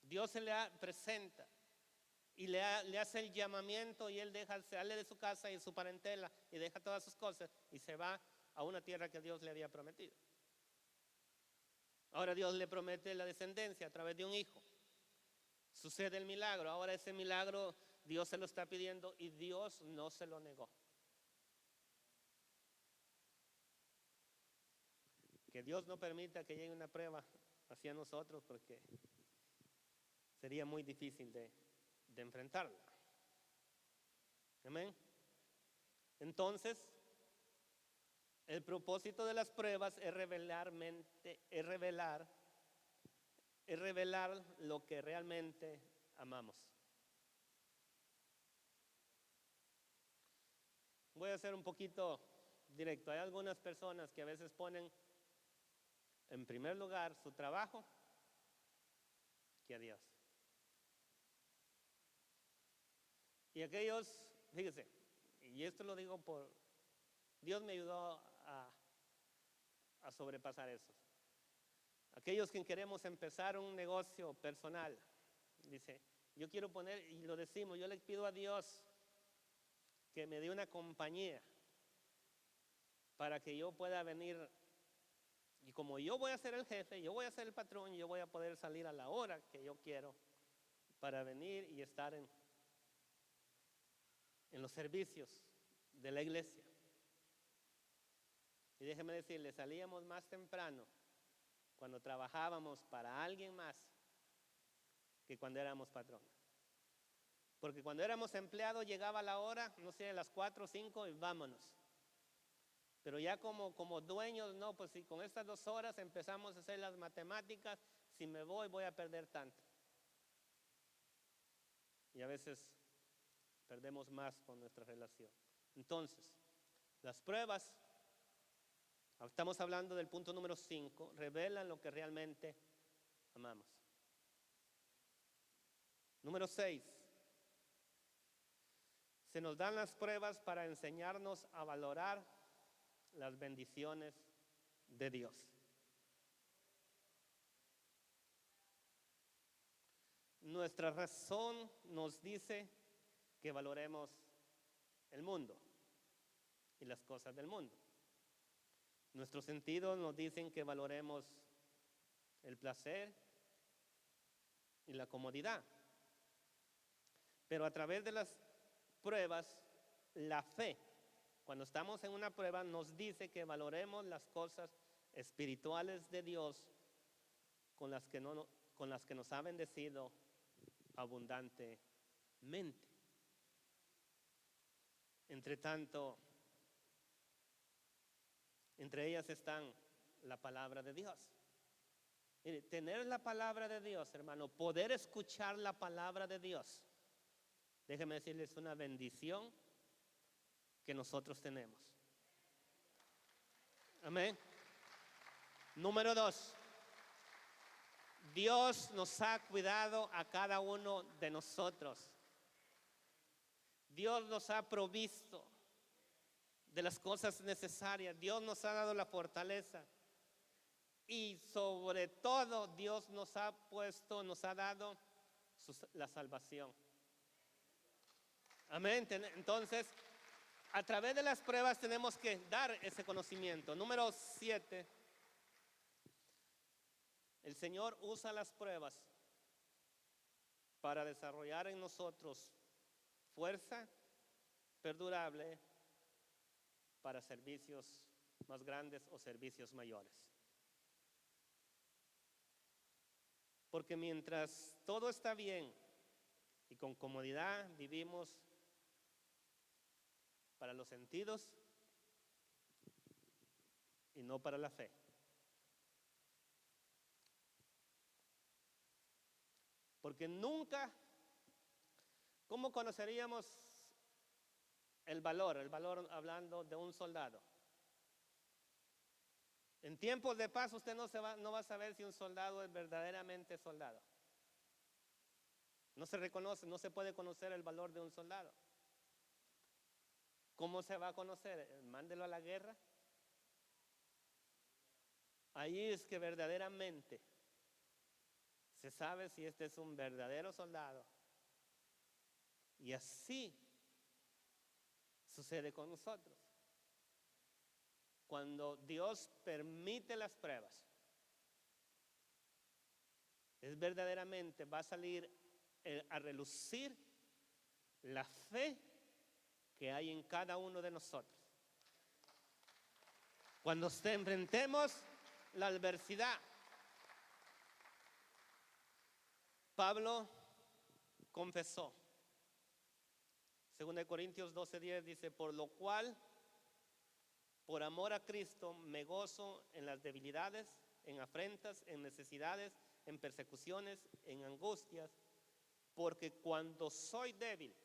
Dios se le presenta y le hace el llamamiento y él sale de su casa y su parentela y deja todas sus cosas y se va a una tierra que Dios le había prometido. Ahora Dios le promete la descendencia a través de un hijo. Sucede el milagro, ahora ese milagro Dios se lo está pidiendo y Dios no se lo negó. Que Dios no permita que llegue una prueba hacia nosotros porque sería muy difícil de enfrentarla. Amén. Entonces, el propósito de las pruebas es revelar lo que realmente amamos. Voy a ser un poquito directo. Hay algunas personas que a veces ponen en primer lugar su trabajo que a Dios. Y aquellos, fíjese, y esto lo digo por, Dios me ayudó a sobrepasar eso. Aquellos que queremos empezar un negocio personal, dice, yo quiero poner, y lo decimos, yo le pido a Dios que me dé una compañía para que yo pueda venir, y como yo voy a ser el jefe, yo voy a ser el patrón, yo voy a poder salir a la hora que yo quiero para venir y estar en los servicios de la iglesia. Y déjeme decirle, salíamos más temprano cuando trabajábamos para alguien más que cuando éramos patrón. Porque cuando éramos empleados llegaba la hora, no sé, a las 4 o 5 y vámonos. Pero ya como dueños, no, pues si con estas 2 horas empezamos a hacer las matemáticas, si me voy a perder tanto. Y a veces perdemos más con nuestra relación. Entonces, las pruebas, estamos hablando del punto número 5, revelan lo que realmente amamos. Número 6, se nos dan las pruebas para enseñarnos a valorar las bendiciones de Dios. Nuestra razón nos dice que valoremos el mundo y las cosas del mundo. Nuestros sentidos nos dicen que valoremos el placer y la comodidad. Pero a través de las pruebas, la fe, cuando estamos en una prueba, nos dice que valoremos las cosas espirituales de Dios con las que nos ha bendecido abundantemente. Entre tanto, entre ellas están la palabra de Dios. Mire, tener la palabra de Dios, hermano, poder escuchar la palabra de Dios, déjeme decirles, una bendición que nosotros tenemos. Amén. Número 2, Dios nos ha cuidado a cada uno de nosotros. Dios nos ha provisto de las cosas necesarias. Dios nos ha dado la fortaleza. Y sobre todo Dios nos ha dado la salvación. Amén. Entonces, a través de las pruebas tenemos que dar ese conocimiento. Número 7, el Señor usa las pruebas para desarrollar en nosotros fuerza perdurable para servicios más grandes o servicios mayores. Porque mientras todo está bien y con comodidad, vivimos para los sentidos y no para la fe. Porque nunca, ¿cómo conoceríamos el valor hablando de un soldado? En tiempos de paz usted no va a saber si un soldado es verdaderamente soldado. No se reconoce, no se puede conocer el valor de un soldado. ¿Cómo se va a conocer? Mándelo a la guerra. Ahí es que verdaderamente se sabe si este es un verdadero soldado. Y así sucede con nosotros. Cuando Dios permite las pruebas, es verdaderamente, va a salir a relucir la fe que hay en cada uno de nosotros. Cuando enfrentemos la adversidad, Pablo confesó, 2 Corintios 12:10 dice, por lo cual, por amor a Cristo, me gozo en las debilidades, en afrentas, en necesidades, en persecuciones, en angustias, porque cuando soy débil,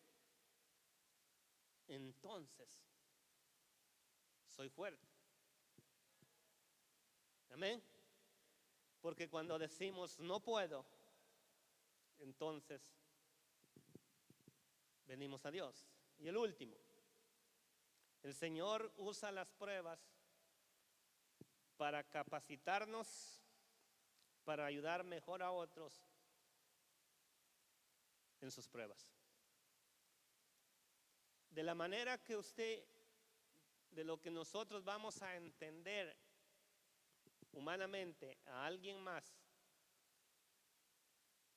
entonces soy fuerte. Amén. Porque cuando decimos no puedo, entonces venimos a Dios. Y el último, el Señor usa las pruebas para capacitarnos, para ayudar mejor a otros en sus pruebas. De la manera que usted, de lo que nosotros vamos a entender humanamente a alguien más,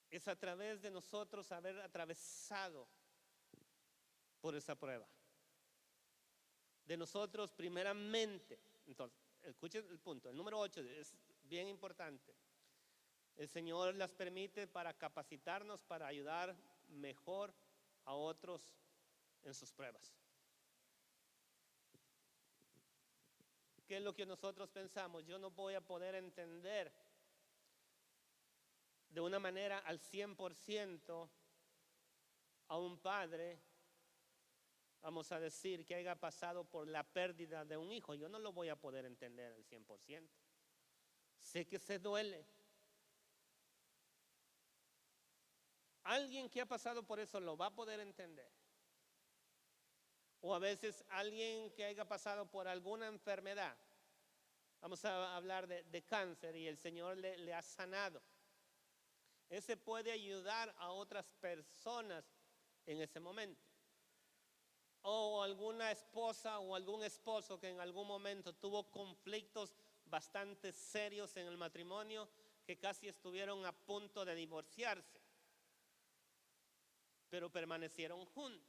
es a través de nosotros haber atravesado por esa prueba. De nosotros primeramente. Entonces, escuchen el punto, el número 8 es bien importante. El Señor las permite para capacitarnos, para ayudar mejor a otros en sus pruebas. ¿Qué es lo que nosotros pensamos? Yo no voy a poder entender de una manera al 100% a un padre, vamos a decir, que haya pasado por la pérdida de un hijo. Yo no lo voy a poder entender al 100%. Sé que se duele. Alguien que ha pasado por eso lo va a poder entender. O a veces alguien que haya pasado por alguna enfermedad. Vamos a hablar de cáncer y el Señor le ha sanado. Ese puede ayudar a otras personas en ese momento. O alguna esposa o algún esposo que en algún momento tuvo conflictos bastante serios en el matrimonio, que casi estuvieron a punto de divorciarse, pero permanecieron juntos.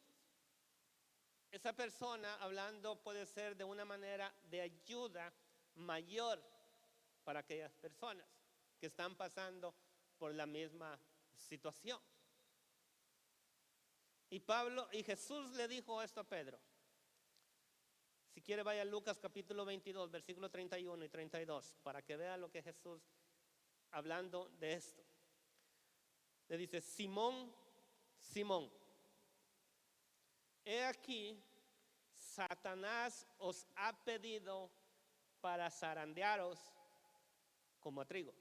Esa persona hablando puede ser de una manera de ayuda mayor para aquellas personas que están pasando por la misma situación. Y Jesús le dijo esto a Pedro. Si quiere vaya a Lucas capítulo 22, versículos 31 y 32, para que vea lo que Jesús, hablando de esto, le dice, Simón, Simón, he aquí, Satanás os ha pedido para zarandearos como a trigo.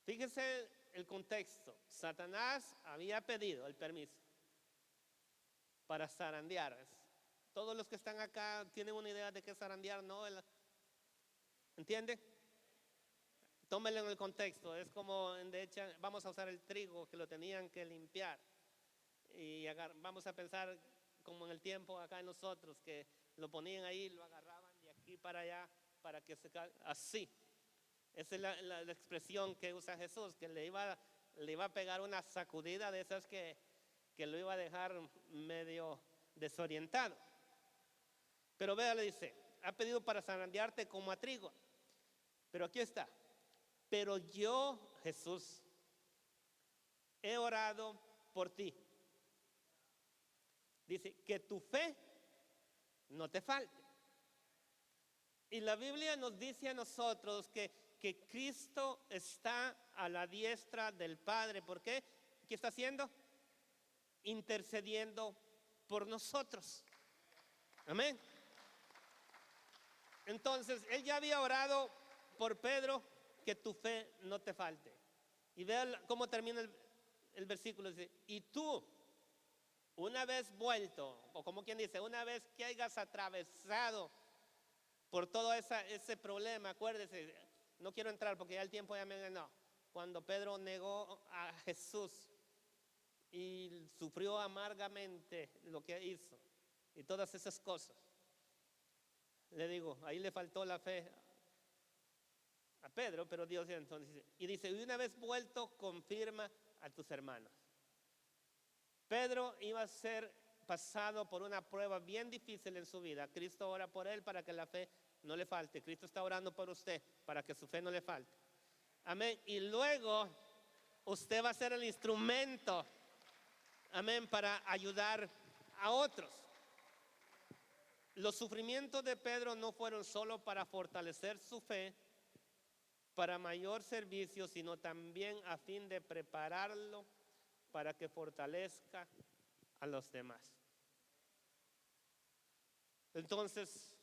Fíjese el contexto. Satanás había pedido el permiso para zarandear. Todos los que están acá tienen una idea de qué es zarandear, ¿no? ¿Entiende? Tómenlo en el contexto. Es como, de hecho, vamos a usar el trigo que lo tenían que limpiar. Y vamos a pensar como en el tiempo acá en nosotros, que lo ponían ahí, lo agarraban de aquí para allá, para que se caiga así. Esa es la expresión que usa Jesús, que le iba a pegar una sacudida de esas que lo iba a dejar medio desorientado. Pero vea, le dice, ha pedido para zarandearte como a trigo. Pero aquí está. Pero yo, Jesús, he orado por ti. Dice, que tu fe no te falte. Y la Biblia nos dice a nosotros que Cristo está a la diestra del Padre. ¿Por qué? ¿Qué está haciendo? Intercediendo por nosotros. Amén. Entonces, él ya había orado por Pedro, que tu fe no te falte. Y vean cómo termina el versículo. Dice, y tú, una vez vuelto, o como quien dice, una vez que hayas atravesado por todo ese problema, acuérdese, no quiero entrar porque ya el tiempo ya me ganó. Cuando Pedro negó a Jesús y sufrió amargamente lo que hizo y todas esas cosas, le digo, ahí le faltó la fe a Pedro, pero Dios entonces dice, y dice, y una vez vuelto, confirma a tus hermanos. Pedro iba a ser pasado por una prueba bien difícil en su vida. Cristo ora por él para que la fe no le falte. Cristo está orando por usted para que su fe no le falte. Amén. Y luego usted va a ser el instrumento, amén, para ayudar a otros. Los sufrimientos de Pedro no fueron solo para fortalecer su fe, para mayor servicio, sino también a fin de prepararlo para que fortalezca a los demás. Entonces,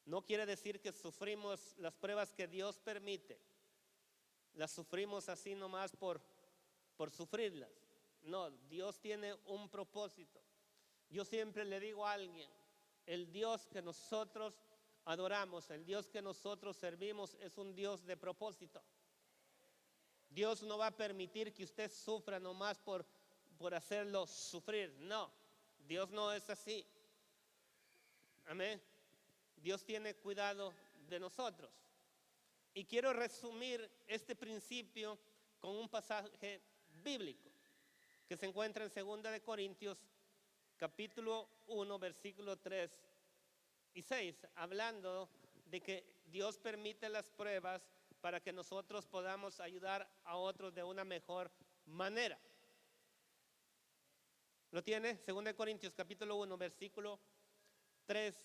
no quiere decir que sufrimos las pruebas que Dios permite, las sufrimos así nomás por sufrirlas. No, Dios tiene un propósito. Yo siempre le digo a alguien, el Dios que nosotros adoramos, el Dios que nosotros servimos es un Dios de propósito. Dios no va a permitir que usted sufra nomás por hacerlo sufrir. No, Dios no es así. Amén. Dios tiene cuidado de nosotros. Y quiero resumir este principio con un pasaje bíblico que se encuentra en 2 de Corintios, capítulo 1, versículo 3 y 6, hablando de que Dios permite las pruebas para que nosotros podamos ayudar a otros de una mejor manera. ¿Lo tiene? 2 de Corintios, capítulo 1, versículo 3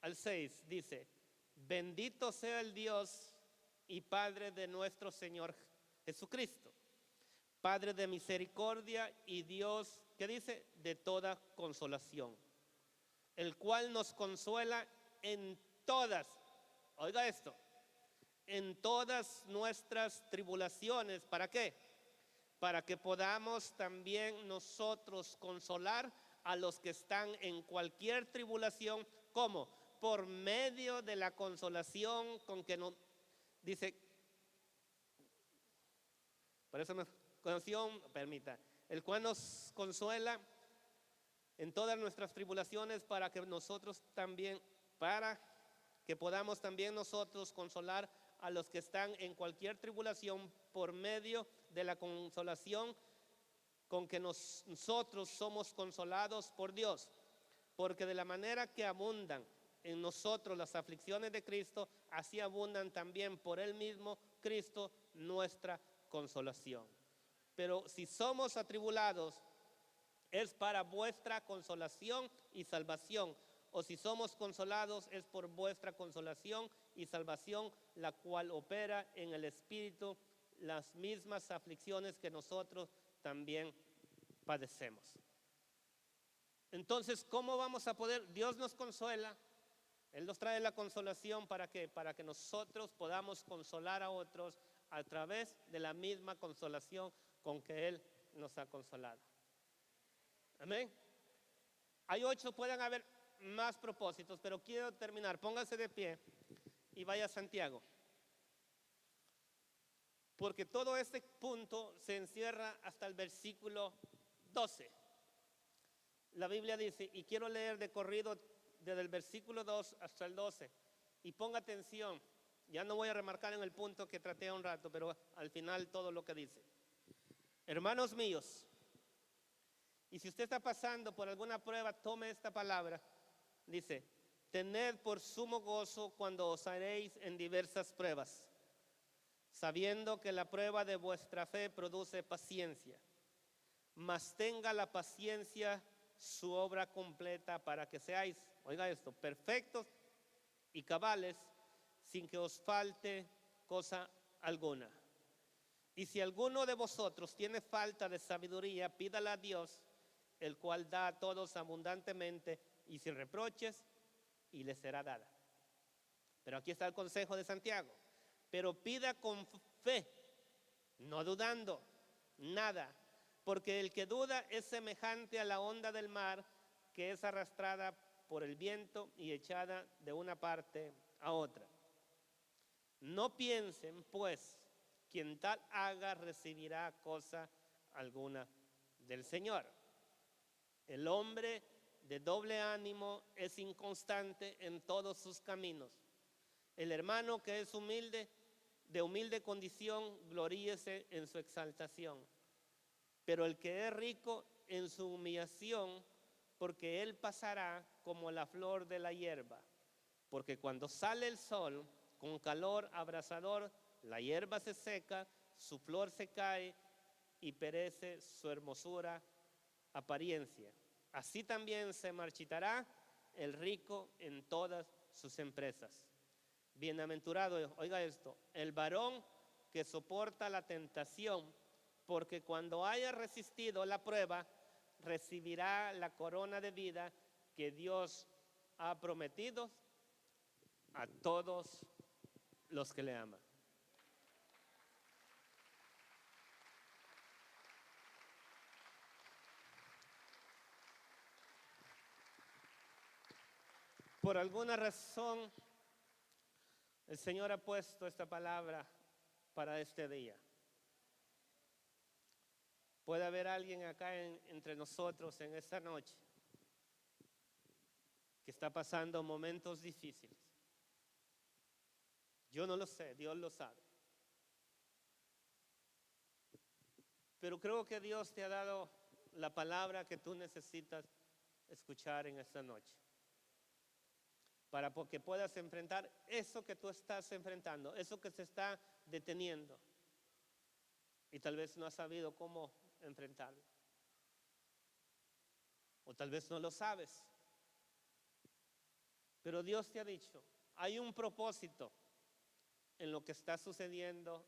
al 6, dice, bendito sea el Dios y Padre de nuestro Señor Jesucristo, Padre de misericordia y Dios, ¿qué dice? De toda consolación, el cual nos consuela en todas, oiga esto, en todas nuestras tribulaciones. ¿Para qué? Para que podamos también nosotros consolar a los que están en cualquier tribulación. ¿Cómo? Por medio de la consolación con que nos dice, por eso consolación, permita, el cual nos consuela en todas nuestras tribulaciones para que nosotros también, para que podamos también nosotros consolar a los que están en cualquier tribulación por medio de la consolación con que nosotros somos consolados por Dios. Porque de la manera que abundan en nosotros las aflicciones de Cristo, así abundan también por Él mismo, Cristo, nuestra consolación. Pero si somos atribulados, es para vuestra consolación y salvación. O si somos consolados, es por vuestra consolación y salvación, la cual opera en el Espíritu las mismas aflicciones que nosotros también padecemos. Entonces, ¿cómo vamos a poder? Dios nos consuela, Él nos trae la consolación para que nosotros podamos consolar a otros a través de la misma consolación con que Él nos ha consolado. Amén. Hay 8, pueden haber más propósitos, pero quiero terminar. Póngase de pie y vaya a Santiago, porque todo este punto se encierra hasta el versículo 12. La Biblia dice, y quiero leer de corrido desde el versículo 2 hasta el 12, y ponga atención. Ya no voy a remarcar en el punto que traté un rato, pero al final todo lo que dice. Hermanos míos, y si usted está pasando por alguna prueba, tome esta palabra. Dice, tened por sumo gozo cuando os haréis en diversas pruebas, sabiendo que la prueba de vuestra fe produce paciencia. Mas tenga la paciencia su obra completa para que seáis, oiga esto, perfectos y cabales, sin que os falte cosa alguna. Y si alguno de vosotros tiene falta de sabiduría, pídala a Dios, el cual da a todos abundantemente y sin reproches, y le será dada. Pero aquí está el consejo de Santiago. Pero pida con fe, no dudando nada, porque el que duda es semejante a la onda del mar que es arrastrada por el viento y echada de una parte a otra. No piensen, pues, quien tal haga recibirá cosa alguna del Señor. El hombre de doble ánimo es inconstante en todos sus caminos. El hermano que es humilde, de humilde condición, gloríese en su exaltación. Pero el que es rico en su humillación, porque él pasará como la flor de la hierba. Porque cuando sale el sol, con calor abrasador, la hierba se seca, su flor se cae y perece su hermosura apariencia. Así también se marchitará el rico en todas sus empresas. Bienaventurado, oiga esto, el varón que soporta la tentación, porque cuando haya resistido la prueba, recibirá la corona de vida que Dios ha prometido a todos los que le aman. Por alguna razón, el Señor ha puesto esta palabra para este día. Puede haber alguien acá entre nosotros en esta noche que está pasando momentos difíciles. Yo no lo sé, Dios lo sabe. Pero creo que Dios te ha dado la palabra que tú necesitas escuchar en esta noche, para que puedas enfrentar eso que tú estás enfrentando, eso que se está deteniendo y tal vez no has sabido cómo enfrentarlo, o tal vez no lo sabes, pero Dios te ha dicho, hay un propósito en lo que está sucediendo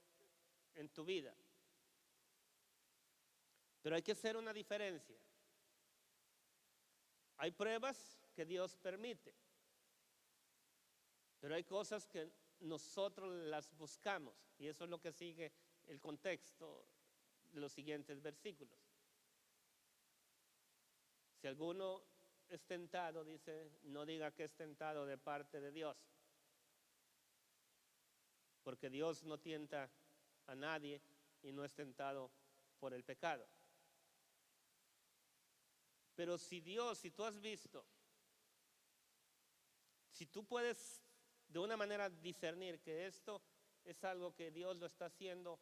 en tu vida, pero hay que hacer una diferencia. Hay pruebas que Dios permite, pero hay cosas que nosotros las buscamos, y eso es lo que sigue el contexto de los siguientes versículos. Si alguno es tentado, dice, no diga que es tentado de parte de Dios, porque Dios no tienta a nadie y no es tentado por el pecado. Pero si Dios, si tú has visto, si tú puedes de una manera discernir que esto es algo que Dios lo está haciendo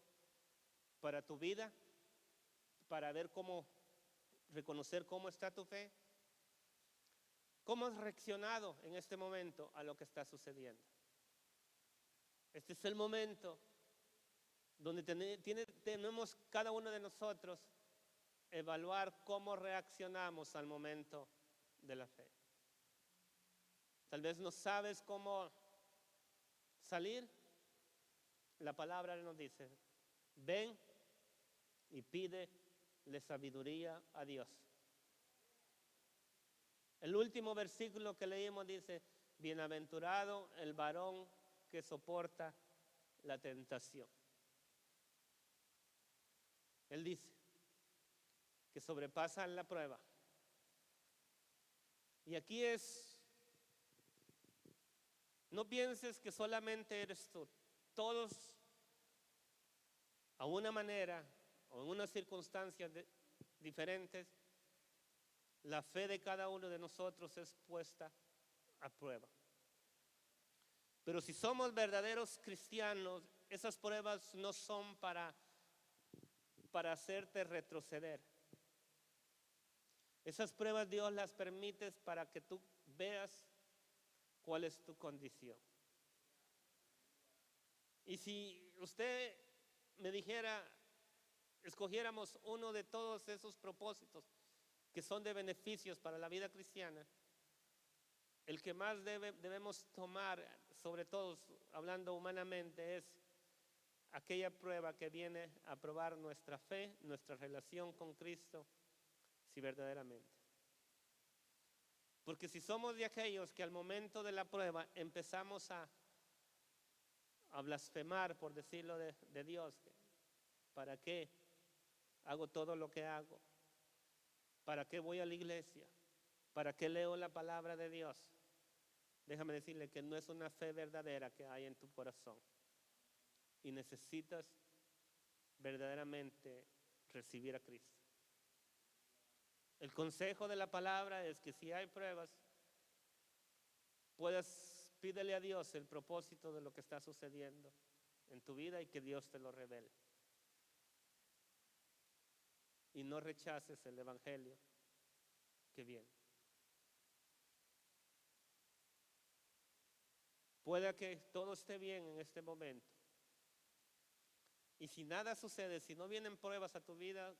para tu vida, para ver cómo, reconocer cómo está tu fe, cómo has reaccionado en este momento a lo que está sucediendo. Este es el momento donde tenemos cada uno de nosotros evaluar cómo reaccionamos al momento de la fe. Tal vez no sabes cómo salir. La palabra nos dice, ven y pídele sabiduría a Dios. El último versículo que leímos dice, bienaventurado el varón que soporta la tentación. Él dice que sobrepasan la prueba. Y aquí no pienses que solamente eres tú. Todos, a una manera o en unas circunstancias diferentes, la fe de cada uno de nosotros es puesta a prueba. Pero si somos verdaderos cristianos, esas pruebas no son para hacerte retroceder. Esas pruebas Dios las permite para que tú veas cuál es tu condición. Y si usted me dijera, escogiéramos uno de todos esos propósitos que son de beneficios para la vida cristiana, el que más debemos tomar, sobre todo hablando humanamente, es aquella prueba que viene a probar nuestra fe, nuestra relación con Cristo, si verdaderamente. Porque si somos de aquellos que al momento de la prueba empezamos a blasfemar, por decirlo de Dios, ¿Para qué hago todo lo que hago? ¿Para qué voy a la iglesia? ¿Para qué leo la palabra de Dios? Déjame decirle que no es una fe verdadera que hay en tu corazón. Y necesitas verdaderamente recibir a Cristo. El consejo de la palabra es que si hay pruebas, pídele a Dios el propósito de lo que está sucediendo en tu vida y que Dios te lo revele. Y no rechaces el evangelio que viene. Puede que todo esté bien en este momento. Y si nada sucede, si no vienen pruebas a tu vida,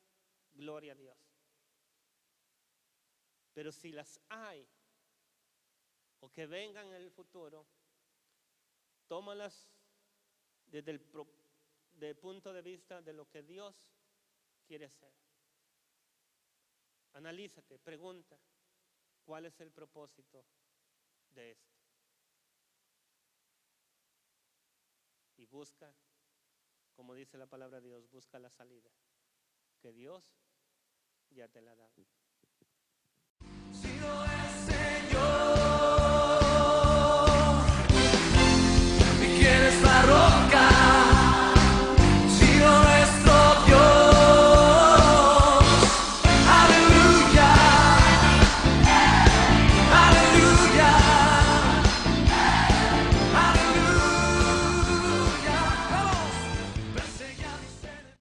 gloria a Dios. Pero si las hay, o que vengan en el futuro, tómalas desde el punto de vista de lo que Dios quiere hacer. Analízate, pregunta, ¿cuál es el propósito de esto? Y busca, como dice la palabra de Dios, busca la salida, que Dios ya te la da. Si no es